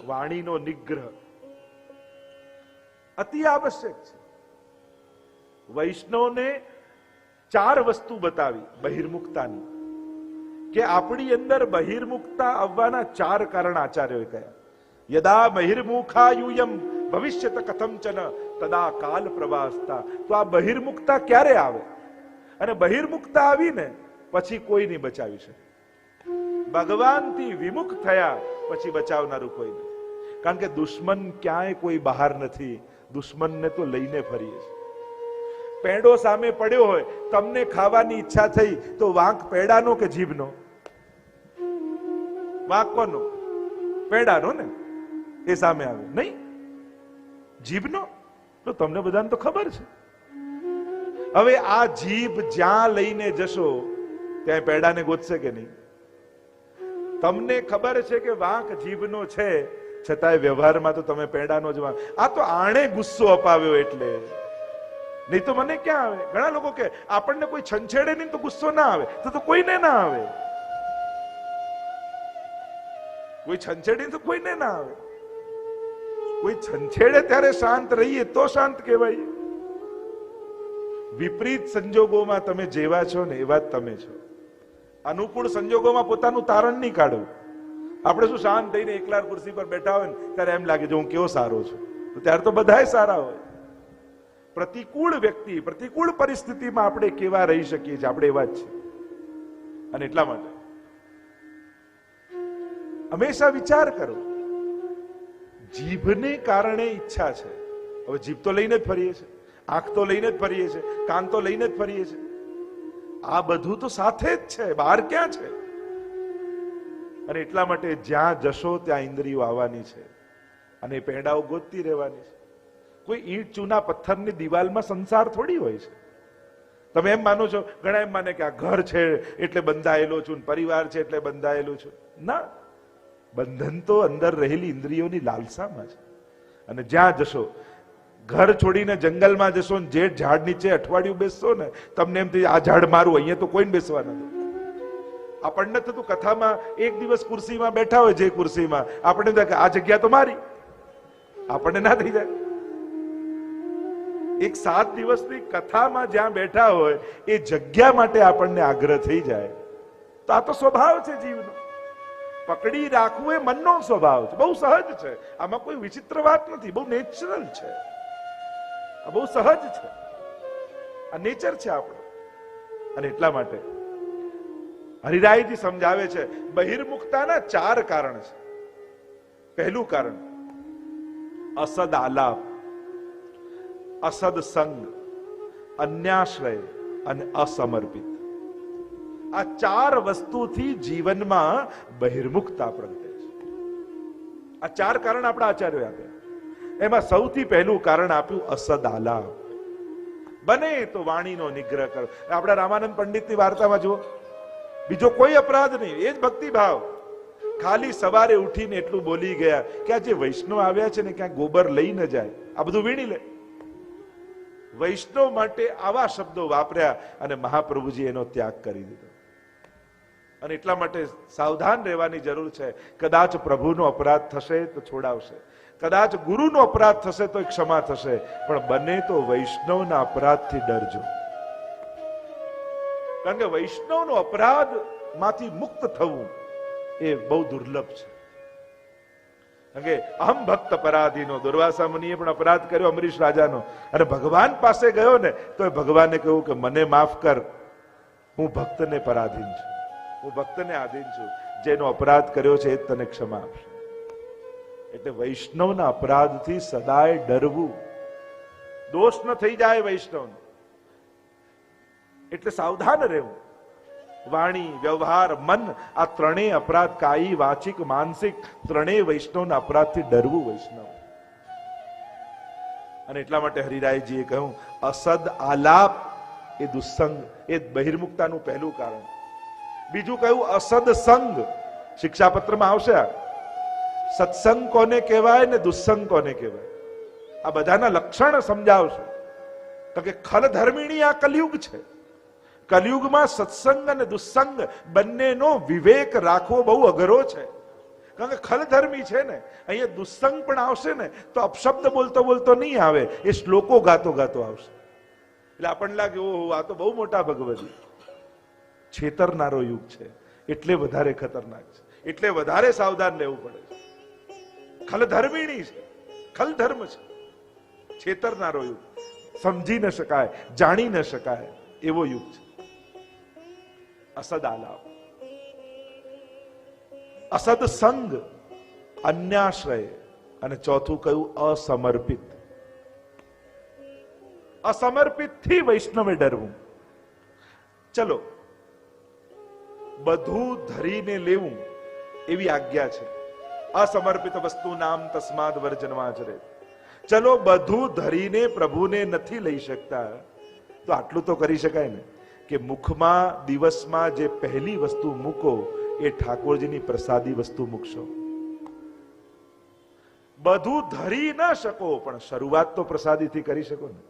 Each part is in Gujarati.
વાણીનો નિગ્રહ અતિ આવશ્યક છે. વૈષ્ણવને 4 વસ્તુ બતાવી બહિર્મુખતાની, કે આપણી અંદર બહિર્મુખતા આવવાના 4 કારણ આચાર્યોએ કહ્યા. યદા બહિર્મુખાયુયમ ભવિષ્યત કથમચન તદા કાલ પ્રવાસતા. તો આ બહિર્મુખતા ક્યારે આવે? અને બહિર્મુખતા આવીને પછી કોઈ નહીં બચાવી શકે. ભગવાનથી વિમુખ થયા પછી બચાવનારું કોઈ નથી. કારણ કે દુશ્મન ક્યાંય કોઈ બહાર નથી, દુશ્મનને તો લઈને ફરીએ છીએ. પેડો સામે પડ્યો હોય, તમને ખાવાની ઈચ્છા થઈ તો વાંક પેડાનો કે જીભનો? વાંક કોનો? પેડાનો ને. એ સામે આવે નહીં, જીભનો. તો તમને બધાને તો ખબર છે. હવે આ જીભ જ્યાં લઈને જશો ત્યાં પેડાને ગોતશે કે નહીં? તમને ખબર છે કે વાંક જીભનો છે, છતાંય વ્યવહારમાં તો તમે પેડાનો જ વાંક. આ તો આણે ગુસ્સો અપાવ્યો એટલે, નહીં તો મને ક્યાં આવે? ઘણા લોકો કે આપણને કોઈ છંછેડે નહીં તો ગુસ્સો ના આવે, તો કોઈને ના આવે. કોઈ છંછેડે તો કોઈને ના આવે. કોઈ છંછેડે ત્યારે શાંત રહીએ તો શાંત કહેવાય. વિપરીત સંજોગોમાં તમે જેવા છો ને એવા જ તમે છો. અનુકૂળ સંજોગોમાં પોતાનું તારણ નહીં કાઢવું. આપણે શું શાંત થઈને એકલા ખુરશી પર બેઠા હોય ને ત્યારે એમ લાગે જો હું કેવો સારો છું, તો ત્યારે તો બધાય સારા હોય. પ્રતિકૂળ વ્યક્તિ, પ્રતિકૂળ પરિસ્થિતિમાં આપણે કેવા રહી શકીએ છીએ, આપણે એવા જ છીએ. અને એટલા માટે હંમેશા વિચાર કરો, જીભને કારણે ઈચ્છા છે. હવે જીભ તો લઈને જ ફરીએ છીએ, આંખ તો લઈને જ ફરીએ છીએ, કાન તો લઈને જ ફરીએ છીએ. આ બધું તો સાથે જ છે, બહાર ક્યાં છે? અને એટલા માટે જ્યાં જશો ત્યાં ઇન્દ્રિયો આવવાની છે અને પેડાઓ ગોતતી રહેવાની છે. કોઈ ઈંટ ચૂના પથ્થરની દિવાલમાં સંસાર થોડી હોય છે. તમે એમ માનો છો, ઘણા એમ માને કે આ ઘર છે એટલે બંધાયેલો છું, પરિવાર છે એટલે બંધાયેલો છું. ના, બંધન તો અંદર રહેલી ઇન્દ્રિયોની લાલસામાં છે. અને જ્યાં જશો, ઘર છોડીને જંગલમાં જશો ને જે ઝાડ નીચે અઠવાડિયું બેસશો ને, તમને એમ થઈ આ ઝાડ મારું, અહીંયા તો કોઈને બેસવા નથી. આપણને થતું કથામાં એક દિવસ ખુરશીમાં બેઠા હોય, જે ખુરશીમાં આપણે આ જગ્યા તો મારી, આપણને ના થઈ જાય. એક 7 દિવસની કથામાં જ્યાં બેઠા હોય એ જગ્યા માટે આપણને આગ્રહ થઈ જાય. તો આ તો સ્વભાવ છે જીવનો. પકડી રાખવું એ મનનો સ્વભાવ છે, બહુ સહજ છે. આમાં કોઈ વિચિત્ર વાત નથી, બહુ નેચરલ છે, આ બહુ સહજ છે, આ નેચર છે આપણો. અને એટલા માટે હરિરાયજી સમજાવે છે બહિર્મુખતાના 4 કારણ છે. પહેલું કારણ અસદ આલાપ, અસદ સંગ, અન્યાશ્રય અને અસમર્પિત. આ 4 વસ્તુથી જીવનમાં બહિર્મુખતા પ્રગટે છે. આ 4 કારણ આપણા આચાર્યોએ આપ્યા. એમાં સૌથી પહેલું કારણ આપ્યું અસદ આલાપ. બને તો વાણીનો નિગ્રહ કરો. આપણા રામાનંદ પંડિતની વાર્તામાં જુઓ, બીજો કોઈ અપરાધ નહીં, એ જ ભક્તિ ભાવ. ખાલી સવારે ઉઠીને એટલું બોલી ગયા કે આ જે વૈષ્ણવ આવ્યા છે ને ક્યાંક ગોબર લઈ ન જાય, આ બધું વીણી લે. વૈષ્ણવ માટે આવા શબ્દો વાપર્યા અને મહાપ્રભુજી એનો ત્યાગ કરી દીધો. અને એટલા માટે સાવધાન રહેવાની જરૂર છે. કદાચ પ્રભુનો અપરાધ થશે તો છોડાવશે, કદાચ ગુરુનો અપરાધ થશે તો ક્ષમા થશે, પણ બને તો વૈષ્ણવના અપરાધથી ડરજો. કારણ કે વૈષ્ણવનો અપરાધ માંથી મુક્ત થવું એ બહુ દુર્લભ છે. કારણ કે અહમ ભક્ત પરાધીનો, દુર્વાસા મુનિએ પણ અપરાધ કર્યો અમરીશ રાજાનો, અને ભગવાન પાસે ગયો ને તો ભગવાને કહ્યું કે મને માફ કર, હું ભક્તને પરાધીન છું, હું ભક્તને આધીન છું, જેનો અપરાધ કર્યો છે એ જ તને ક્ષમા આપશે. એટલે વૈષ્ણવના અપરાધથી સદાય ડરવું, દોષ ન થઈ જાય વૈષ્ણવનો, એટલે સાવધાન રહેવું. વાણી, વ્યવહાર, મન, આ ત્રણેય અપરાધ, કાયી, વાચિક, માનસિક, ત્રણેય વૈષ્ણવના અપરાધથી ડરવું વૈષ્ણવ. અને એટલા માટે હરિરાયજીએ કહ્યું અસદ આલાપ એ દુસ્સંગ, એ બહિર્મુખતાનું પહેલું કારણ. બીજું કહ્યું અસદ સંગ, શિક્ષાપત્રમાં આવશે. સત્સંગ કોને કહેવાય ને દુસ્સંગ કોને કહેવાય, આ બધાના લક્ષણ સમજાવશે. કારણ કે ખલધર્મિણી આ કલયુગ છે. કલયુગમાં સત્સંગ અને દુસ્સંગ બંનેનો વિવેક રાખવો બહુ અઘરો છે. કારણ કે ખલધર્મી છે ને, અહીંયા દુસ્સંગ પણ આવશે ને તો અપશબ્દ બોલતો બોલતો નહીં આવે, એ શ્લોકો ગાતો ગાતો આવશે. એટલે આપણને લાગે ઓહો આ તો બહુ મોટા ભગવતી. છેતરનારો યુગ છે, એટલે વધારે ખતરનાક છે, એટલે વધારે સાવધાન રહેવું પડે છે. ખલધર્મિણી છે, ખલધર્મ છે, છેતરનારો યુગ, સમજી ન શકાય, જાણી ન શકાય એવો યુગ છે. અસદ આલાપ, અસદ સંગ, અન્યાશ્રય, અને ચોથું કયું અસમર્પિત. અસમર્પિત થી વૈષ્ણવે ડરવું. ચલો બધું ધરીને લેવું એવી આજ્ઞા છે. અસમર્પિત વસ્તુ નામ તસ્માદ વર્જનમાચરે. ચલો બધું ધરીને પ્રભુને નથી લઈ શકતા તો આટલું તો કરી શકાય ને કે મુખમાં દિવસમાં જે પહેલી વસ્તુ મૂકો એ ઠાકોરજીની પ્રસાદી વસ્તુ મૂકશો. બધું ધરી ન શકો પણ શરૂઆત તો પ્રસાદીથી કરી શકો ને.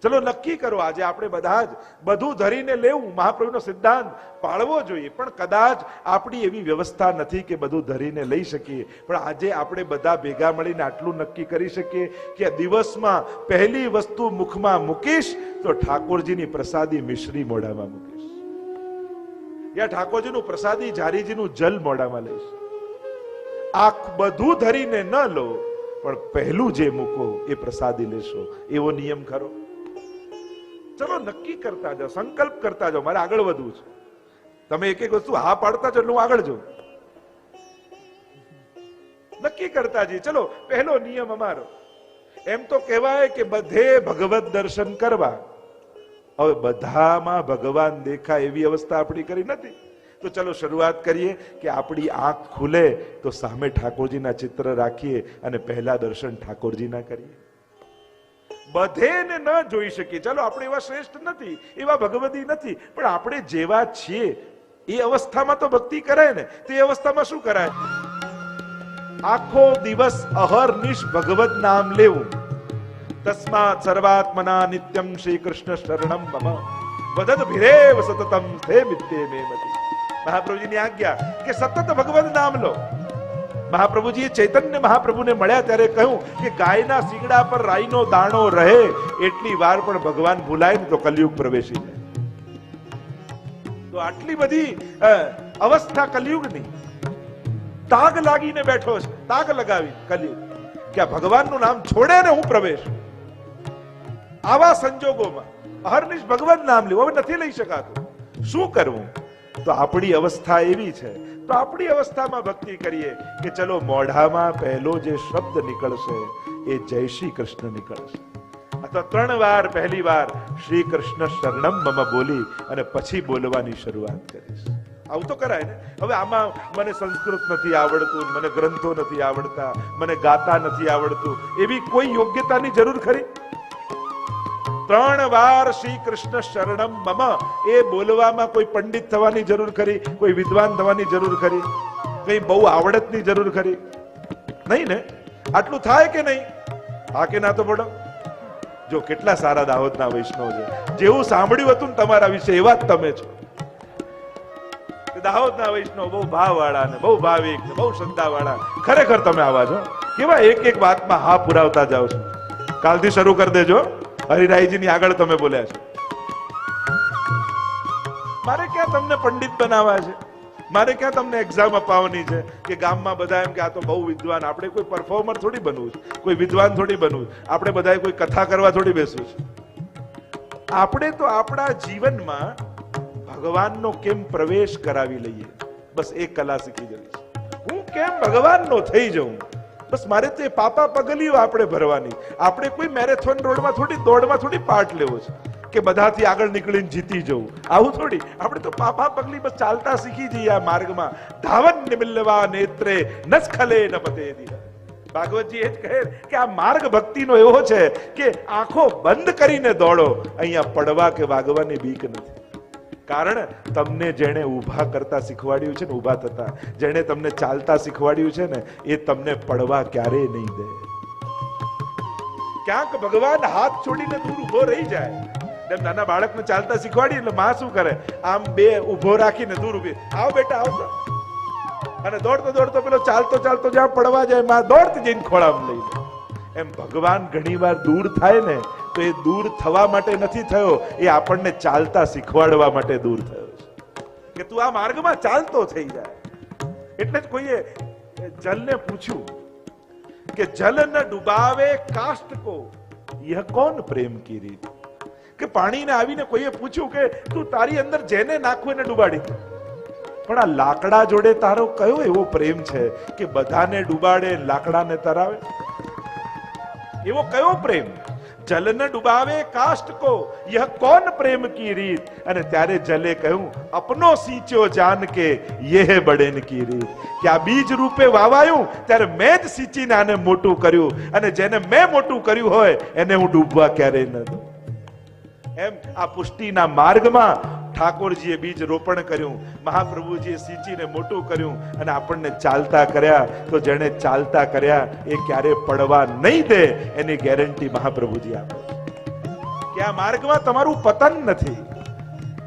ચલો નક્કી કરો આજે આપણે બધા જ બધું ધરીને લેવું મહાપ્રભુનો સિદ્ધાંત પાળવો જોઈએ. પણ કદાચ આપણી એવી વ્યવસ્થા નથી કે બધું ધરીને લઈ શકીએ. પણ આજે આપણે બધા ભેગા મળીને આટલું નક્કી કરી શકીએ કે દિવસમાં પહેલી વસ્તુ મુખમાં મૂકીશ તો ઠાકોરજીની પ્રસાદી મિશ્રી મોઢામાં મૂકીશ, યા ઠાકોરજીનું પ્રસાદી જારીજીનું જલ મોઢામાં લઈશ. આ બધું ધરીને ન લો પણ પહેલું જે મૂકો એ પ્રસાદી લેશો, એવો નિયમ ખરો. ચલો નક્કી કરતા જાઓ, સંકલ્પ કરતા જાઓ, મારે આગળ વધવું છે. તમે એક એક વસ્તુ હા પાડતા જાઓ એટલે હું આગળ જાઉં. નક્કી કરતા જઈએ. ચલો પહેલો નિયમ અમારો એમ તો કહેવાય કે બધે ભગવત દર્શન કરવા. હવે બધામાં ભગવાન દેખાય એવી અવસ્થા આપણી કરી નથી. તો ચલો શરૂઆત કરીએ કે આપણી આંખ ખુલે તો સામે ઠાકોરજીના ચિત્ર રાખીએ અને પહેલા દર્શન ઠાકોરજીના કરીએ. બધેને ન જોઈ શકીએ, ચલો આપણે એવા શ્રેષ્ઠ નથી, એવા ભગવતી નથી, પણ આપણે જેવા છીએ એ અવસ્થામાં તો ભક્તિ કરાય ને. તે અવસ્થામાં શું કરાય? આખો દિવસ અહર્નિશ ભગવત નામ લેવું. તસ્માત સર્વાત્મના નિત્યમ શ્રી કૃષ્ણ શરણમ મમ વદત ભિરેવ સતતમ સ્થે મિત્તે મે મતિ. મહાપ્રભુજીની આજ્ઞા કે સતત ભગવત નામ લો. મહાપ્રભુજીએ ચૈતન્ય મહાપ્રભુને મળ્યા ત્યારે કહ્યું કે ગાયના શીંગડા પર રાઈનો દાણો રહે એટલી વાર પણ ભગવાન ભૂલાય ને તો કલયુગ પ્રવેશી જાય. તો આટલી બધી અવસ્થા કલયુગની તાગ લાગીને બેઠો છે, તાગ લગાવી કલયુગ કે આ ભગવાનનું નામ છોડે ને હું પ્રવેશ. આવા સંજોગોમાં અહર્નિશ ભગવાન નામ લેવું હવે નથી લઈ શકાતું. શું કરવું? તો આપણી અવસ્થા એવી છે તો આપણી અવસ્થામાં ભક્તિ કરીએ કે ચલો મોઢામાં પહેલો જે શબ્દ નીકળશે એ જય શ્રી કૃષ્ણ નીકળશે. અથવા 3 વાર પહેલી વાર શ્રી કૃષ્ણ શરણમ મમ બોલી અને પછી બોલવાની શરૂઆત કરીશ. આવું તો કરાય ને. હવે આમાં મને સંસ્કૃત નથી આવડતું, મને ગ્રંથો નથી આવડતા, મને ગાતા નથી આવડતું, એવી કોઈ યોગ્યતાની જરૂર ખરી? 3 વાર શ્રી કૃષ્ણ શરણમ મમ એ બોલવામાં કોઈ પંડિત થવાની જરૂર ખરી? કોઈ વિદ્વાન થવાની જરૂર ખરી? કઈ બહુ આવડતની જરૂર ખરી? નહીં ને. આટલું થાય કે નહીં? હા કે ના? તો બોલો. જો કેટલા સારા દાહોદના વૈષ્ણવ છે, જેવું સાંભળ્યું હતું ને તમારા વિશે એવા જ તમે છો. દાહોદના વૈષ્ણવ બહુ ભાવવાળા ને બહુ ભાવિક ને બહુ શ્રદ્ધાવાળા. ખરેખર તમે આવા છો. કેવા એક એક વાતમાં હા પુરાવતા જાઓ છો. કાલથી શરૂ કરી દેજો. હરિરાયજીની આગળ તમે બોલ્યા છો. મારે ક્યાં તમને પંડિત બનાવવા છે? મારે ક્યાં તમને એક્ઝામ અપાવવાની છે કે ગામમાં બધા એમ કે આ તો બહુ વિદ્વાન? આપણે કોઈ પરફોર્મર થોડી બનવું છે, કોઈ વિદ્વાન થોડી બનવું. આપણે બધા કોઈ કથા કરવા થોડી બેસવું છે. આપણે તો આપણા જીવનમાં ભગવાનનો કેમ પ્રવેશ કરાવી લઈએ, બસ એક કલા શીખી જવી છે. હું કેમ ભગવાનનો થઈ જાઉં, બસ મારે તો એ પાપા પગલીઓ આપણે ભરવાની. આપણે કોઈ મેરેથોન રોડમાં થોડી દોડમાં થોડી પાર્ટ લેવો છે કે બધાથી આગળ નીકળીને જીતી જવું. આવું થોડી. આપણે તો પાપા પગલી બસ ચાલતા શીખી જઈએ આ માર્ગમાં. ધાવન નિમિલ્લવા નેત્રે નસ્ખલે ન પતેદી. ભાગવતજી એ જ કહે કે આ માર્ગ ભક્તિનો એવો છે કે આંખો બંધ કરીને દોડો, અહીંયા પડવા કે વાગવાની બીક નથી. કારણ તમને જેણે ઊભા કરતા શીખવાડ્યું છે ને, ઊભા થતા, જેણે તમને ચાલતા શીખવાડ્યું છે ને, એ તમને પડવા ક્યારેય નહીં દે. ક્યાંક ભગવાન હાથ છોડીને દૂર ઉભો રહી જાય. નાના બાળકને ચાલતા શીખવાડી એટલે માં શું કરે? આમ બે ઉભો રાખીને દૂર ઉભી, આવ બેટા આવ. અને દોડતો દોડતો પેલો ચાલતો ચાલતો જ્યાં પડવા જાય માં દોડતી જઈને ખોળામાં લઈ લે. એમ ભગવાન ઘણી વાર દૂર થાય ને તો એ દૂર થવા માટે નથી થયો, એ આપણને ચાલતા શીખવાડવા માટે દૂર થયો છે કે તું આ માર્ગમાં ચાલતો થઈ જાય. એટલે જ કોઈએ જલને પૂછ્યું કે જલ ન ડુબાવે કાષ્ટ કો યહ કોન પ્રેમ કી રીત. કે પાણીને આવીને કોઈએ પૂછ્યું કે તું તારી અંદર જેને નાખવું એને ડુબાડી દે, પણ આ લાકડા જોડે તારો કયો એવો પ્રેમ છે કે બધાને ડુબાડે લાકડાને તરાવે? એવો કયો પ્રેમ? જલ ન ડુબાવે કાષ્ટ કો યહ કોન પ્રેમ કી રીત. અને ત્યારે જલે કહ્યું અપનો सींचो जान के यह बड़ेन की રીત. કે આ બીજ રૂપે વાવાયું ત્યારે મેં જ સિંચીને આને મોટું કર્યું, અને જેને મેં મોટું કર્યું હોય એને હું ડૂબવા ક્યારેય ન દઉં. એમ આ પુષ્ટિના માર્ગમાં ઠાકોરજીએ બીજ રોપણ કર્યું, મહાપ્રભુજીએ સિંચીને મોટું કર્યું, અને આપણને ચાલતા કર્યા. તો જેને ચાલતા કર્યા એ ક્યારે પડવા નહીં દે એની ગેરંટી મહાપ્રભુજી આપે કે આ માર્ગમાં તમારું પતન નથી.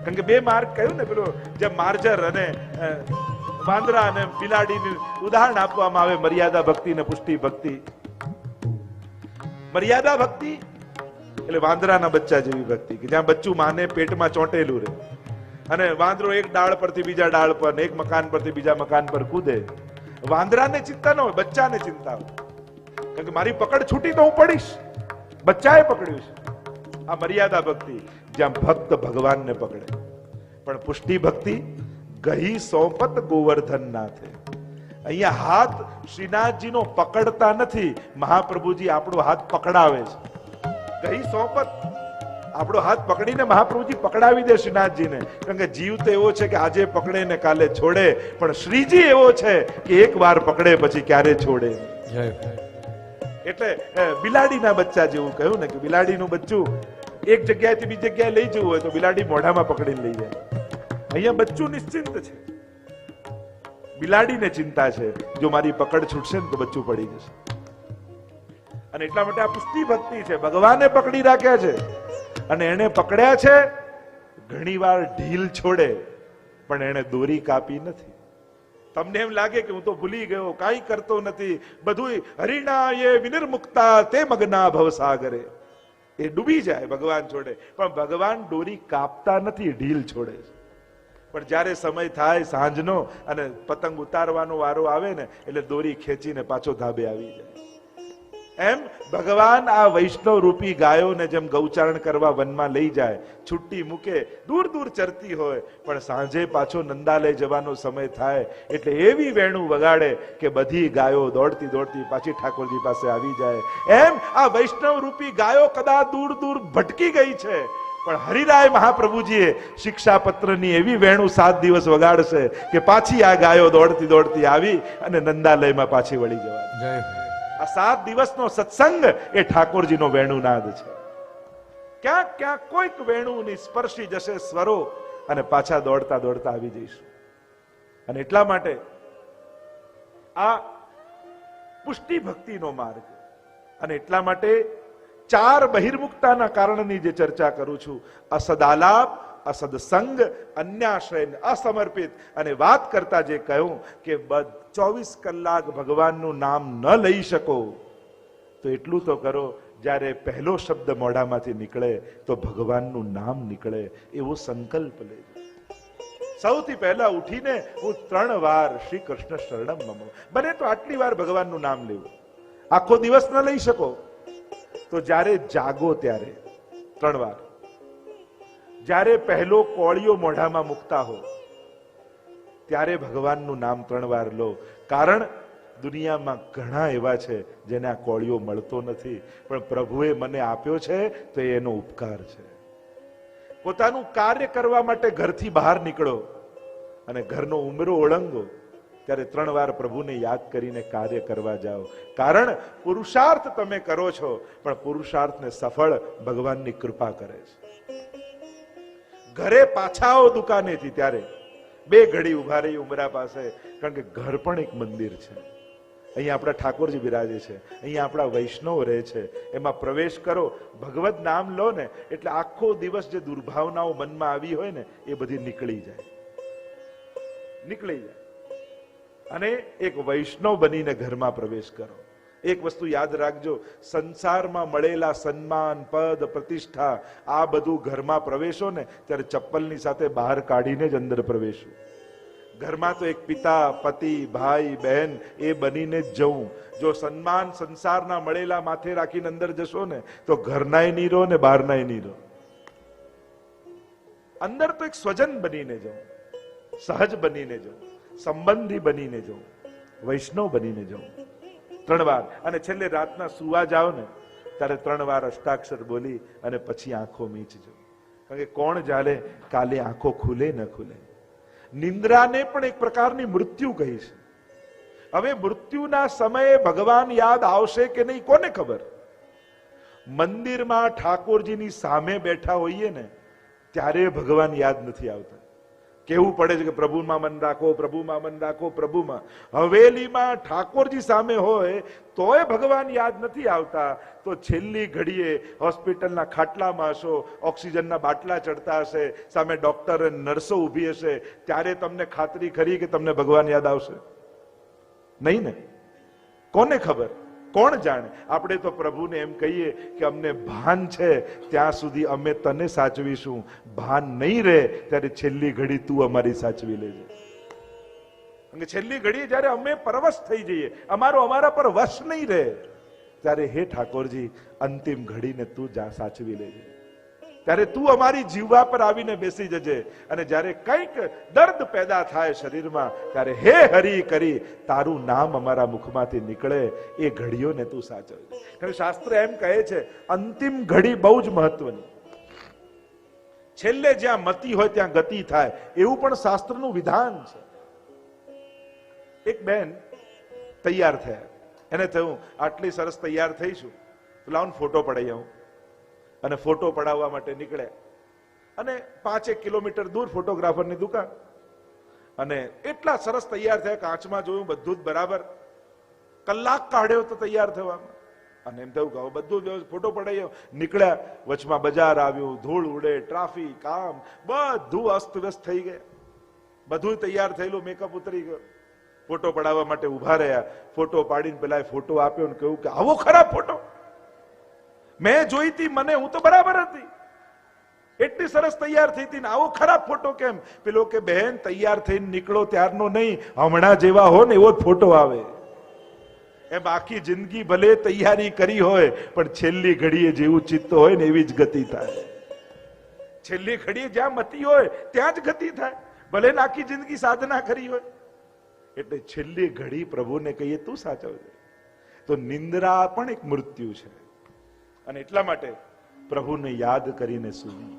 કારણ કે બે માર્ગ કહ્યું ને, પેલો જે માર્જર અને વાંદરા અને બિલાડીનું ઉદાહરણ આપવામાં આવે, મર્યાદા ભક્તિ ને પુષ્ટિ ભક્તિ. મર્યાદા ભક્તિ એટલે વાંદરાના બચ્ચા જેવી ભક્તિ કે જ્યાં બચ્ચું માને પેટમાં ચોંટેલું રહે, અને વાંદરો એક ડાળ પરથી બીજા ડાળ પર, એક મકાન પરથી બીજા મકાન પર કૂદે. વાંદરાને ચિંતા ન હોય, બચ્ચાને ચિંતા હોય, કારણ કે મારી પકડ છૂટી તો હું પડીશ, બચ્ચાએ પકડ્યું છે. આ મર્યાદા ભક્તિ જ્યાં ભક્ત ભગવાનને પકડે. પણ પુષ્ટિ ભક્તિ ગહી સોંપત ગોવર્ધન નાથે. અહીંયા હાથ શ્રીનાથજીનો પકડતા નથી, મહાપ્રભુજી આપણો હાથ પકડાવે છે. ગહી સોંપત, આપણો હાથ પકડીને મહાપ્રભુજી પકડાવી દે શ્રીનાથજીને. કારણ કે જીવ તો એવો છે કે આજે પકડે ને કાલે છોડે, પણ શ્રીજી એવો છે કે એક વાર પકડે પછી ક્યારે છોડે. એટલે બિલાડીના બચ્ચા જેવું કહ્યું ને, કે બિલાડીનું બચ્ચું એક જગ્યાએથી બીજી જગ્યાએ લઈ જવું હોય તો બિલાડી મોઢામાં પકડીને લઈ જાય. અહીંયા બચ્ચું નિશ્ચિંત છે, બિલાડીને ચિંતા છે જો મારી પકડ છૂટશે ને તો બચ્ચું પડી જશે. અને એટલા માટે આ પુષ્ટિ ભક્તિ છે. ભગવાને પકડી રાખ્યા છે, અને એને પકડ્યા છે. ઘણી વાર ઢીલ છોડે પણ એને દોરી કાપી નથી. તમને એમ લાગે કે હું તો ભૂલી ગયો, કાંઈ કરતો નથી, બધું હરિણા એ વિનિર્મુક્તા તે મગ્ના ભવસાગરે. એ ડૂબી જાય, ભગવાન છોડે, પણ ભગવાન દોરી કાપતા નથી, ઢીલ છોડે છે. પણ જ્યારે સમય થાય સાંજનો અને પતંગ ઉતારવાનો વારો આવે ને એટલે દોરી ખેંચીને પાછો ધાબે આવી જાય. એમ ભગવાન આ વૈષ્ણવ રૂપી ગાયોને જેમ ગૌચારણ કરવા વનમાં લઈ જાય, છુટ્ટી મૂકે, દૂર દૂર ચરતી હોય, પણ સાંજે પાછો નંદાલય જવાનો સમય થાય એટલે એવી વેણું વગાડે કે બધી ગાયો દોડતી દોડતી પાછી ઠાકોરજી પાસે આવી જાય. એમ આ વૈષ્ણવ રૂપી ગાયો કદાચ દૂર દૂર ભટકી ગઈ છે, પણ હરિરાય મહાપ્રભુજીએ શિક્ષાપત્રની એવી વેણું 7 દિવસ વગાડશે કે પાછી આ ગાયો દોડતી દોડતી આવી અને નંદાલયમાં પાછી વળી જવાની. આ 7 દિવસનો સત્સંગ એ ઠાકોરજીનો વેણુનાદ છે. ક્યાંક ક્યાંક કોઈક વેણુની સ્પર્શી જશે સ્વરો અને પાછા દોડતા દોડતા આવી જઈશું. અને એટલા માટે આ પુષ્ટિ ભક્તિનો માર્ગ, અને એટલા માટે 4 બહિર્મુક્તાના કારણની જે ચર્ચા કરું છું, અસદાલાપ, અસદસંગ, અન્યાશ્રય, અસમર્પિત, અને વાત કરતા જે કહ્યું કે 24 કલાક ભગવાનનું નામ ન લઈ શકો તો એટલું તો કરો, જ્યારે પહેલો શબ્દ મોઢામાંથી નીકળે તો ભગવાનનું નામ નીકળે એવો સંકલ્પ લેજો. સૌથી પહેલા ઉઠીને હું 3 વાર શ્રી કૃષ્ણ શરણમ મમ, બને તો આટલી વાર ભગવાનનું નામ લેવું. આખો દિવસ ન લઈ શકો તો જ્યારે જાગો ત્યારે 3 વાર. જ્યારે પહેલો કોળિયો મોઢામાં મુકતા હો ત્યારે ભગવાનનું નામ 3 વાર લો. કારણ દુનિયામાં ઘણા એવા છે જેને આ કોળિયો મળતો નથી, પણ પ્રભુએ મને આપ્યો છે તો એનો ઉપકાર છે. પોતાનું કાર્ય કરવા માટે ઘરથી બહાર નીકળો અને ઘરનો ઉંબરો ઓળંગો ત્યારે 3 વાર પ્રભુને યાદ કરીને કાર્ય કરવા જાઓ. કારણ પુરુષાર્થ તમે કરો છો, પણ પુરુષાર્થને સફળ ભગવાનની કૃપા કરે છે. ઘરે પાછા આવો દુકાનેથી ત્યારે 2 ઘડી ઉભા રહી ઉમરા પાસે, કારણ કે ઘર પણ એક મંદિર છે. અહીંયા આપણા ઠાકોરજી બિરાજે છે, અહીંયા આપણા વૈષ્ણવ રહે છે. એમાં પ્રવેશ કરો, ભગવત નામ લો ને એટલે આખો દિવસ જે દુર્ભાવનાઓ મનમાં આવી હોય ને એ બધી નીકળી જાય. અને એક વૈષ્ણવ બનીને ઘરમાં પ્રવેશ કરો. એક વસ્તુ યાદ રાખજો, સંસારમાં મળેલા સન્માન, પદ, પ્રતિષ્ઠા, આ બધું ઘરમાં પ્રવેશો ને ત્યારે ચપ્પલની સાથે બહાર કાઢીને જ અંદર પ્રવેશો. ઘરમાં તો એક પિતા, પતિ, ભાઈ, બહેન એ બનીને જ જવું. જો સન્માન સંસારના મળેલા માથે રાખીને અંદર જશો ને તો ઘરનાય નહીં રહો ને બહારનાય નહીં રહો. અંદર તો એક સ્વજન બનીને જવું, સહજ બનીને જવું, સંબંધી બનીને જવું, વૈષ્ણવ બનીને જવું. 3 વાર. અને છેલ્લે રાતના સુવા જાઓ ને ત્યારે 3 વાર અષ્ટાક્ષર બોલી અને પછી આંખો મીચજો. કારણ કે કોણ જાણે કાલે આંખો ખુલે ન ખુલે. નિંદ્રાને પણ એક પ્રકારની મૃત્યુ કહી છે. હવે મૃત્યુના સમયે ભગવાન યાદ આવશે કે નહીં કોને ખબર. મંદિરમાં ઠાકોરજીની સામે બેઠા હોઈએ ને ત્યારે ભગવાન યાદ નથી આવતા. કેવું પડે છે કે પ્રભુમાં મન રાખો, પ્રભુમાં મન રાખો, પ્રભુમાં. હવેલીમાં ઠાકોરજી સામે હોય તોય ભગવાન યાદ નથી આવતા, તો છેલ્લી ઘડીએ હોસ્પિટલના ખાટલામાં હશો, ઓક્સિજનના બાટલા ચડતા હશે, સામે ડોક્ટર અને નર્સો ઊભી હશે, ત્યારે તમને ખાતરી ખરી કે તમને ભગવાન યાદ આવશે? નહીં ને. કોને ખબર, કોણ જાણે. આપણે તો પ્રભુને એમ કહીએ કે અમને ભાન છે ત્યાં સુધી અમે તને સાચવીશું, ભાન નહીં રહે ત્યારે છેલ્લી ઘડી તું અમારી સાચવી લેજે. અને છેલ્લી ઘડી જ્યારે અમે પરવશ થઈ જઈએ, અમારા પર વશ નહીં રહે, ત્યારે હે ઠાકોરજી અંતિમ ઘડીને તું સાચવી લેજે. ત્યારે તું અમારી જીવા પર આવીને બેસી જજે. અને જ્યારે કંઈક દર્દ પેદા થાય શરીરમાં ત્યારે હે હરી કરી તારું નામ અમારા મુખમાંથી નીકળે, એ ઘડીઓને તું સાચવજે. કારણ કે શાસ્ત્ર એમ કહે છે અંતિમ ઘડી બહુ જ મહત્વની. છેલ્લે જ્યાં મતિ હોય ત્યાં ગતિ થાય, એવું પણ શાસ્ત્રનું વિધાન છે. એક બેન તૈયાર થયા, એને થયું આટલી સરસ તૈયાર થઈશું તો લાવ ફોટો પડાઈ આવું. અને ફોટો પડાવવા માટે નીકળ્યા. અને 5 કિલોમીટર દૂર ફોટોગ્રાફરની દુકાન. અને એટલા સરસ તૈયાર થયા, કાચમાં જોયું બધું જ બરાબર. કલાક કાઢ્યો તો તૈયાર થવામાં. અને એમ થયું કે બધું ફોટો પડાવી નીકળ્યા. વચમાં બજાર આવ્યું, ધૂળ ઉડે, ટ્રાફિક, કામ, બધું અસ્તવ્યસ્ત થઈ ગયા. બધું તૈયાર થયેલું, મેકઅપ ઉતરી ગયો. ફોટો પડાવવા માટે ઉભા રહ્યા. ફોટો પાડીને પેલા ફોટો આપ્યો ને કહ્યું કે આવો ખરાબ ફોટો મેં જોઈ હતી, મને હું તો બરાબર હતી, એટલી સરસ તૈયાર થઈ હતી ને આવો ખરાબ ફોટો કેમ? પેલો કે બહેન તૈયાર થઈને નીકળો ત્યારનો નહીં, હમણાં જેવા હો ને એવો જ ફોટો આવે. એમ આખી જિંદગી ભલે તૈયારી કરી હોય પણ છેલ્લી ઘડીએ જેવું ચિત્ત હોય ને એવી જ ગતિ થાય. છેલ્લી ઘડીએ જ્યાં મતિ હોય ત્યાં જ ગતિ થાય, ભલે ને આખી જિંદગી સાધના કરી હોય. એટલે છેલ્લી ઘડી પ્રભુને કહીએ તું સાચવજે. તો નિંદ્રા પણ એક મૃત્યુ છે. અને એટલા માટે પ્રભુને યાદ કરીને સૂવું.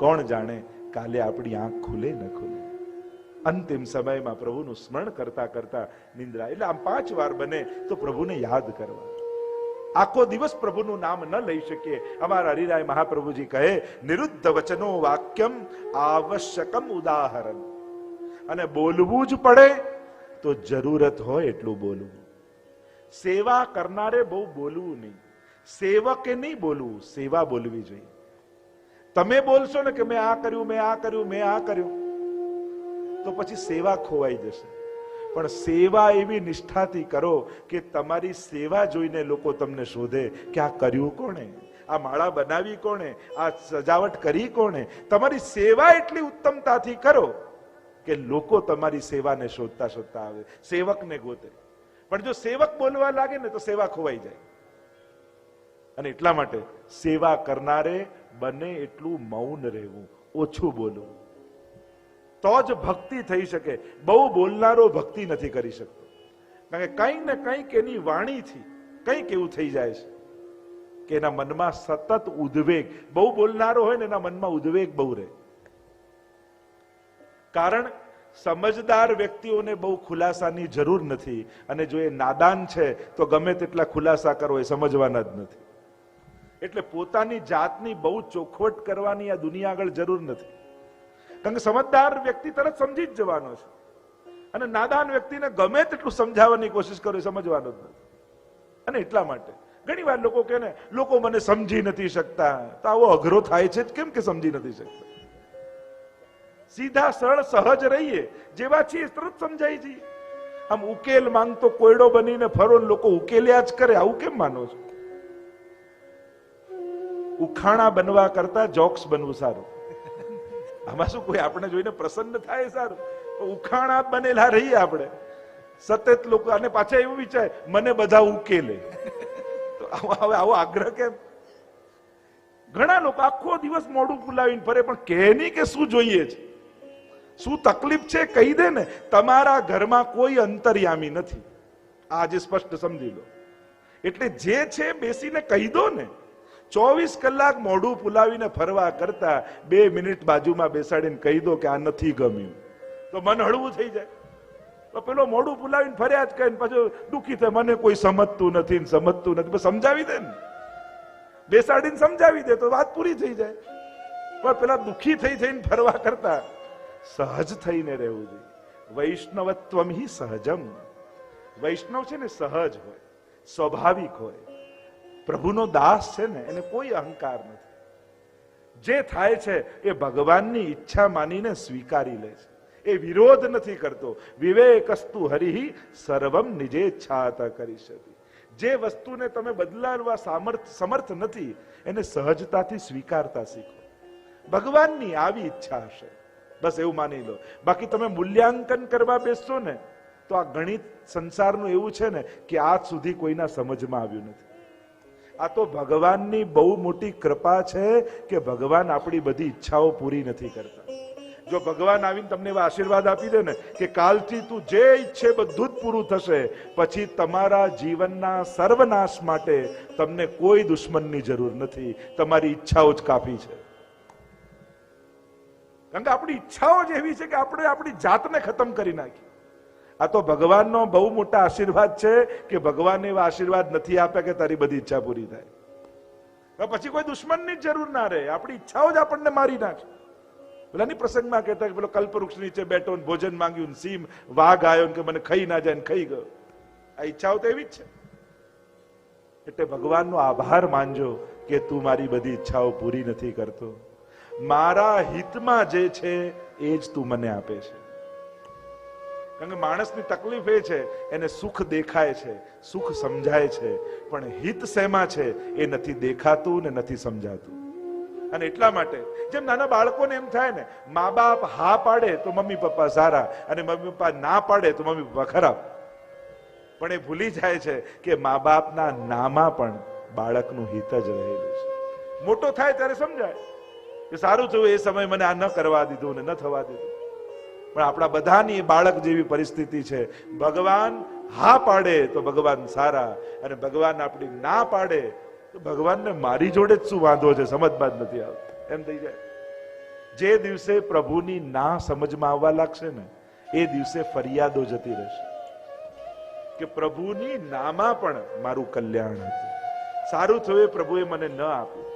કોણ જાણે કાલે આપણી આંખ ખુલે ન ખુલે. અંતિમ સમયમાં પ્રભુનું સ્મરણ કરતા કરતા નિંદ્રા. એટલે આમ 5 વાર બને તો પ્રભુને યાદ કરવા. આખો દિવસ પ્રભુનું નામ ન લઈ શકીએ. અમારા હરિરાય મહાપ્રભુજી કહે નિરુદ્ધ વચનો વાક્યમ આવશ્યકમ ઉદાહરણ. અને બોલવું જ પડે તો જરૂરત હોય એટલું બોલવું. સેવા કરનારે બહુ બોલવું નહીં, સેવકે નહીં બોલવું, સેવા બોલવી જોઈએ. તમે બોલશો ને કે મેં આ કર્યું, મેં આ કર્યું, મેં આ કર્યું, તો પછી સેવા ખોવાઈ જશે. પણ સેવા એવી નિષ્ઠાથી કરો કે તમારી સેવા જોઈને લોકો તમને શોધે કે આ કર્યું કોણે, આ માળા બનાવી કોણે, આ સજાવટ કરી કોણે. તમારી સેવા એટલી ઉત્તમતાથી કરો કે લોકો તમારી સેવાને શોધતા શોધતા આવે, સેવકને ગોતે. પણ જો સેવક બોલવા લાગે ને તો સેવા ખોવાઈ જાય. અને એટલા માટે સેવા કરનારે બને એટલું મૌન રહેવું, ઓછું બોલવું, તો જ ભક્તિ થઈ શકે. બહુ બોલનારો ભક્તિ નથી કરી શકતો. કારણ કે કંઈક ને કંઈક એની વાણીથી કંઈક એવું થઈ જાય છે કે એના મનમાં સતત ઉદ્વેગ. બહુ બોલનારો હોય ને એના મનમાં ઉદ્વેગ બહુ રહે. કારણ સમજદાર વ્યક્તિઓને બહુ ખુલાસાની જરૂર નથી. અને જો એ નાદાન છે તો ગમે તેટલા ખુલાસા કરો એ સમજવાના જ નથી. એટલે પોતાની જાતની બહુ ચોખવટ કરવાની આ દુનિયા આગળ જરૂર નથી. કારણ કે સમજદાર વ્યક્તિ તરત સમજી જ જવાનો છે. અને નાદાન વ્યક્તિને ગમે તેટલું સમજાવવાની કોશિશ કરો એ સમજવાનો જ નથી. અને એટલા માટે ઘણી વાર લોકો કહે ને લોકો મને સમજી નથી શકતા. તો આવો અઘરો થાય છે કેમ કે સમજી નથી શકતા? સીધા સરળ સહજ રહીએ, જેવા છીએ તરત સમજાઈ જઈએ. આમ ઉકેલ માંગતો કોયડો બનીને ફરો, લોકો ઉકેલ્યા જ કરે, આવું કેમ માનો છો? ઉખાણા બનવા કરતા જોક્સ બનવું સારું. આમાં શું કોઈ આપણે જોઈને પ્રસન્ન થાય સારું? ઉખાણા બનેલા રહીએ આપણે સતત લોકો, અને પાછા એવું વિચારે મને બધા ઉકેલે. તો હવે આવો આગ્રહ કેમ? ઘણા લોકો આખો દિવસ મોઢું ફુલાવીને ફરે, પણ કહે નહીં કે શું જોઈએ છે, શું તકલીફ છે કહી દે ને. તમારા ઘરમાં કોઈ અંતર્યામી નથી, આજે સ્પષ્ટ સમજી લો. એટલે જે છે બેસીને કહી દો ને. 24 કલાક મોઢું ફુલાવીને ફરવા કરતા 2 મિનિટ બાજુમાં બેસાડીને કહી દો કે આ નથી ગમ્યું, તો મન હળવું થઈ જાય. તો પેલો મોઢું ફુલાવીને ફર્યા જ કહીને પાછું દુઃખી થાય, મને કોઈ સમજતું નથી ને સમજતું નથી. સમજાવી દે ને, બેસાડીને સમજાવી દે તો વાત પૂરી થઈ જાય. પણ પેલા દુઃખી થઈને ફરવા કરતા સહજ થઈને રહેવું જોઈએ. વૈષ્ણવત્વમ હિ સહજમ. વૈષ્ણવ છે ને સહજ હોય, સ્વાભાવિક હોય. પ્રભુનો દાસ છે ને એને કોઈ અહંકાર નથી. જે થાય છે એ ભગવાનની ઈચ્છા માનીને સ્વીકારી લે છે, એ વિરોધ નથી કરતો. વિવેકસ્તુ હરિ સર્વમ નિજેચ્છાત કરીષ્યતિ. જે વસ્તુને તમે બદલાવવા સમર્થ નથી એને સહજતાથી સ્વીકારતા શીખો. ભગવાનની આવી ઈચ્છા હશે, બસ એવું માની લો. બાકી તમે મૂલ્યાંકન કરવા બેસશો ને તો આ ગણિત સંસારનું એવું છે ને કે આજ સુધી કોઈના સમજમાં આવ્યું નથી. આ તો ભગવાનની બહુ મોટી કૃપા છે કે ભગવાન આપણી બધી ઈચ્છાઓ પૂરી નથી કરતા. જો ભગવાન આવીને તમને એવા આશીર્વાદ આપી દે ને કે કાલથી તું જે ઈચ્છે બધું જ પૂરું થશે, પછી તમારા જીવનના સર્વનાશ માટે તમને કોઈ દુશ્મનની જરૂર નથી, તમારી ઈચ્છાઓ જ કાફી છે. કારણ કે આપણી ઈચ્છાઓ જ એવી છે કે આપણે આપણી જાતને ખતમ કરી નાખી. આ તો ભગવાનનો બહુ મોટા આશીર્વાદ છે કે ભગવાન એવા આશીર્વાદ નથી આપ્યા કે તારી બધી ઈચ્છા પૂરી થાય. પછી કોઈ દુશ્મનની જરૂર ના રહે, આપણી ઈચ્છાઓ જ આપણને મારી નાખે. પેલાની પ્રસંગમાં કહેતા કે પેલો કલ્પવૃક્ષ નીચે બેઠો ભોજન માંગ્યું, સિંહ વાઘ આવ્યો કે મને ખાઈ ના જાય, ખાઈ ગયો. આ ઈચ્છાઓ તો એવી જ છે. એટલે ભગવાનનો આભાર માનજો કે તું મારી બધી ઈચ્છાઓ પૂરી નથી કરતો. મારા હિતમાં જે છે એ જ તું મને આપે છે. કારણ કે માણસની તકલીફ એ છે, એને સુખ દેખાય છે, સુખ સમજાય છે, પણ હિત શેમાં છે એ નથી દેખાતું ને નથી સમજાતું. અને એટલા માટે જેમ નાના બાળકોને એમ થાય ને, મા બાપ હા પાડે તો મમ્મી પપ્પા સારા, અને મમ્મી પપ્પા ના પાડે તો મમ્મી પપ્પા ખરાબ. પણ એ ભૂલી જાય છે કે મા બાપના નામાં પણ બાળકનું હિત જ રહેલું છે. મોટો થાય ત્યારે સમજાય કે સારું થયું એ સમય મને આ ન કરવા દીધું ને ન થવા દીધું. પણ આપણા બધાની બાળક જેવી પરિસ્થિતિ છે. ભગવાન હા પાડે તો ભગવાન સારા, અને ભગવાન આપણી ના પાડે તો ભગવાનને મારી જોડે જ શું વાંધો છે, સમજમાં જ નથી આવતું એમ થઈ જાય. જે દિવસે પ્રભુની ના સમજમાં આવવા લાગશે ને એ દિવસે ફરિયાદો જતી રહેશે કે પ્રભુની નામાં પણ મારું કલ્યાણ હતું, સારું થયું પ્રભુએ મને ન આપ્યું.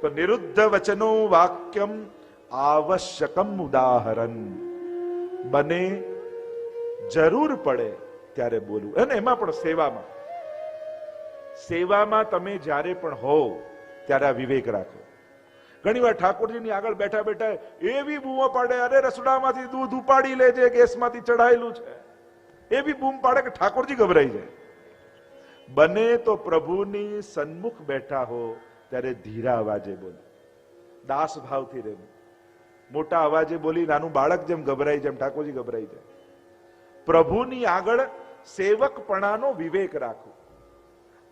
તો નિરુદ્ધ વચનો વાક્યમ આવશ્યકમ ઉદાહરણ. બને જરૂર પડે ત્યારે બોલવું. અને એમાં પણ સેવામાં તમે જ્યારે પણ હો ત્યારે આ વિવેક રાખો. ઘણી વાર ઠાકોરજીની આગળ બેઠા બેઠા એવી બૂમો પાડે, અરે રસોડામાંથી દૂધ ઉપાડી લેજે, ગેસમાંથી ચડાયેલું છે, એવી બૂમ પાડે કે ઠાકોરજી ગભરાઈ જાય. બને તો પ્રભુની સન્મુખ બેઠા હો ત્યારે ધીરા અવાજે બોલો, દાસ ભાવથી રહેવું. મોટા અવાજે બોલી નાનું બાળક જેમ ગભરાઈ જેમ ઠાકોરજી ગભરાઈ જાય. પ્રભુની આગળ સેવકપણાનો વિવેક રાખો.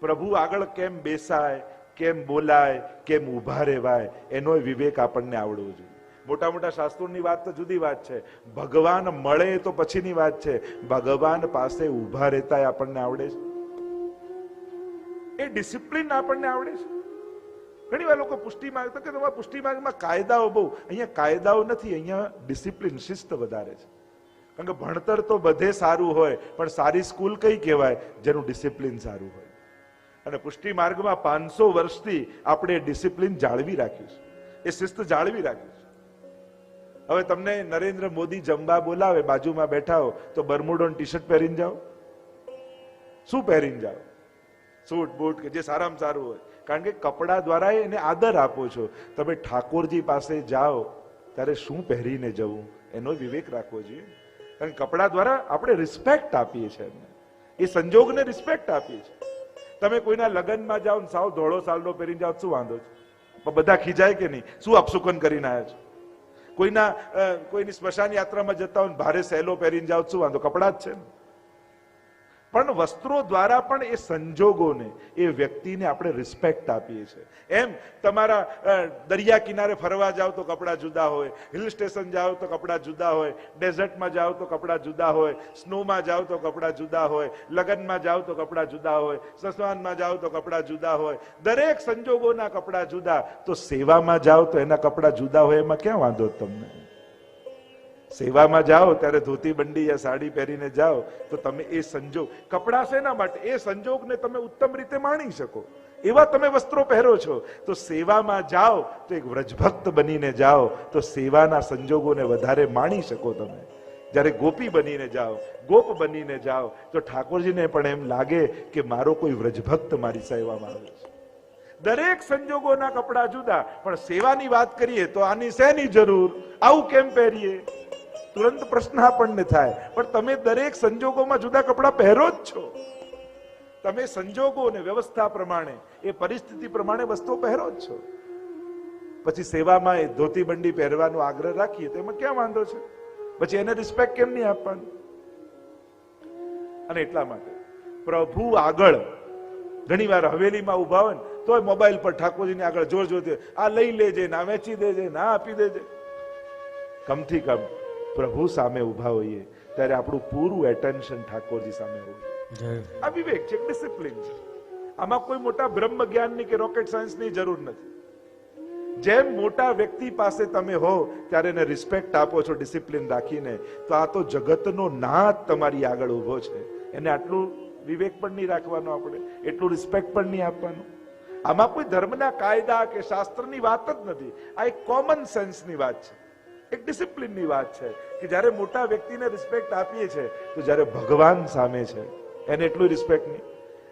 પ્રભુ આગળ કેમ બેસાય, કેમ બોલાય, કેમ ઉભા રહેવાય, એનો વિવેક આપણને આવડવો જોઈએ. મોટા મોટા શાસ્ત્રોની વાત તો જુદી વાત છે, ભગવાન મળે તો પછીની વાત છે. ભગવાન પાસે ઉભા રહેતા આપણને આવડે છે, એ ડિસિપ્લિન આપણને આવડે છે. ઘણી વાર લોકો પુષ્ટિ માર્ગ કે તમારા પુષ્ટિ માર્ગમાં કાયદાઓ બહુ, અહીંયા કાયદાઓ નથી, અહીંયા ડિસિપ્લિન શિસ્ત વધારે છે. કારણ કે ભણતર તો બધે સારું હોય, પણ સારી સ્કૂલ કઈ કહેવાય જેનું ડિસિપ્લિન સારું હોય. અને પુષ્ટિ માર્ગમાં 500 વર્ષથી આપણે ડિસિપ્લિન જાળવી રાખ્યું છે, એ શિસ્ત જાળવી રાખ્યું છે. હવે તમને નરેન્દ્ર મોદી જમવા બોલાવે, બાજુમાં બેઠા હો તો બરમુડો ટી શર્ટ પહેરીને જાઓ? શું પહેરીને જાઓ? સૂટ બૂટ કે જે સારામાં સારું હોય. કારણ કે કપડા દ્વારા એને આદર આપો છો. તમે ઠાકોરજી પાસે જાઓ ત્યારે શું પહેરીને જવું એનો વિવેક રાખવો જોઈએ. કારણ કે કપડા દ્વારા આપણે રિસ્પેક્ટ આપીએ છીએ એમને, એ સંજોગને રિસ્પેક્ટ આપીએ છીએ. તમે કોઈના લગ્નમાં જાઓ ને સાવ ધોળો સાલડો પહેરીને જાઓ શું વાંધો છે? પણ બધા ખીજાય કે નહીં? શું અપશુકન કરીને આવ્યા છો? કોઈની સ્મશાન યાત્રામાં જતા હોય ભારે સહેલો પહેરીને જાઓ શું વાંધો? કપડા જ છે ને. પણ વસ્ત્રો દ્વારા પણ એ સંજોગોને, એ વ્યક્તિને આપણે રિસ્પેક્ટ આપીએ છીએ. એમ તમારા દરિયા કિનારે ફરવા જાઓ તો કપડા જુદા હોય, હિલ સ્ટેશન જાઓ તો કપડા જુદા હોય, ડેઝર્ટમાં જાઓ તો કપડા જુદા હોય, સ્નોમાં જાઓ તો કપડા જુદા હોય, લગ્નમાં જાઓ તો કપડા જુદા હોય, સસવાનમાં જાઓ તો કપડા જુદા હોય. દરેક સંજોગોના કપડા જુદા. તો સેવામાં જાઓ તો એના કપડા જુદા હોય, એમાં ક્યાં વાંધો તમને? સેવામાં જાઓ ત્યારે ધોતી બંડી યા સાડી પહેરીને જાઓ તો તમે એ સંજોગ, કપડા શેના માટે? એ સંજોગને તમે ઉત્તમ રીતે માણી શકો એવા તમે વસ્ત્રો પહેરો છો. તો સેવામાં જાઓ તો એક વ્રજભક્ત બનીને જાઓ તો સેવાના સંજોગોને વધારે માણી શકો તમે. જ્યારે ગોપી બનીને જાઓ, ગોપ બનીને જાઓ તો ઠાકોરજીને પણ એમ લાગે કે મારો કોઈ વ્રજભક્ત મારી સેવામાં આવે છે. દરેક સંજોગોના કપડા જુદા, પણ સેવાની વાત કરીએ તો આની શેની જરૂર? આવું કેમ પહેરીએ? તુરંત પ્રશ્ન આપણને થાય. પણ તમે દરેક સંજોગોમાં જુદા કપડા પહેરો જ છો. તમે સંજોગો અને વ્યવસ્થા પ્રમાણે, એ પરિસ્થિતિ પ્રમાણે વસ્તુઓ પહેરો જ છો. પછી સેવામાં એ ધોતી બંડી પહેરવાનો આગ્રહ રાખીએ તો એમાં ક્યાં વાંધો છે? પછી એને રિસ્પેક્ટ કેમ નહીં આપવાનું? અને એટલા માટે પ્રભુ આગળ ઘણી વાર હવેલીમાં ઉભા હોય ને તો મોબાઈલ પર ઠાકોરજીની આગળ જોર જોરથી આ લઈ લેજે, ના વેચી દેજે, ના આપી દેજે. કમથી કમ પ્રભુ સામે ઉભા હોઈએ ત્યારે આપણું પૂરું એટેન્શન ઠાકોરજી સામે હોય. આ વિવેક છે, ડિસિપ્લિન છે. આમાં કોઈ મોટા બ્રહ્મ જ્ઞાનની કે રોકેટ સાયન્સની જરૂર નથી. જેમ મોટા વ્યક્તિ પાસે તમે હો ત્યારે એને રિસ્પેક્ટ આપો છો ડિસિપ્લિન રાખીને, તો આ તો જગતનો નાથ તમારી આગળ ઉભો છે. એને આટલું વિવેક પણ નહીં રાખવાનો, આપણે એટલું રિસ્પેક્ટ પણ નહીં આપવાનું. આમાં કોઈ ધર્મના કાયદા કે શાસ્ત્રની વાત જ નથી. આ એક કોમન સેન્સની વાત છે, એક ડિસિપ્લિનની વાત છે કે જ્યારે મોટા વ્યક્તિને રિસ્પેક્ટ આપીએ છીએ તો જ્યારે ભગવાન સામે છે એને એટલું રિસ્પેક્ટ નહીં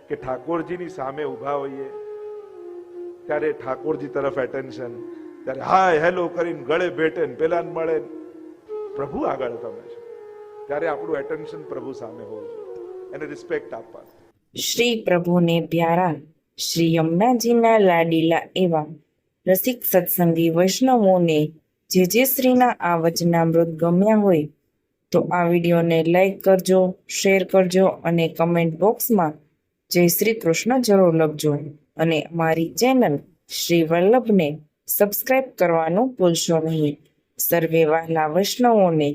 કે ઠાકોરજીની સામે ઉભા હોઈએ ત્યારે ઠાકોરજી તરફ એટેન્શન, ત્યારે હાય હેલો કરીને ગળે ભેટે ને પેલા મળે, પ્રભુ આગળ તમે છો ત્યારે આપણું એટેન્શન પ્રભુ સામે હોવું જોઈએ, એને રિસ્પેક્ટ આપવાનું. શ્રી પ્રભુને પ્યારા શ્રી યમુનાજીના લાડીલા એવા રસિક સત્સંગી વૈષ્ણવોને જે શ્રીના આ વચનામૃત ગમ્યા હોય તો આ વિડીયોને લાઈક કરજો, શેર કરજો અને કમેન્ટ બોક્સમાં જય શ્રી કૃષ્ણ જરૂર લખજો. અને અમારી ચેનલ શ્રી વલ્લભને સબસ્ક્રાઇબ કરવાનું ભૂલશો નહીં. સર્વે વહાલા વૈષ્ણવોને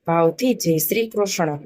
ભાવથી જય શ્રી કૃષ્ણ.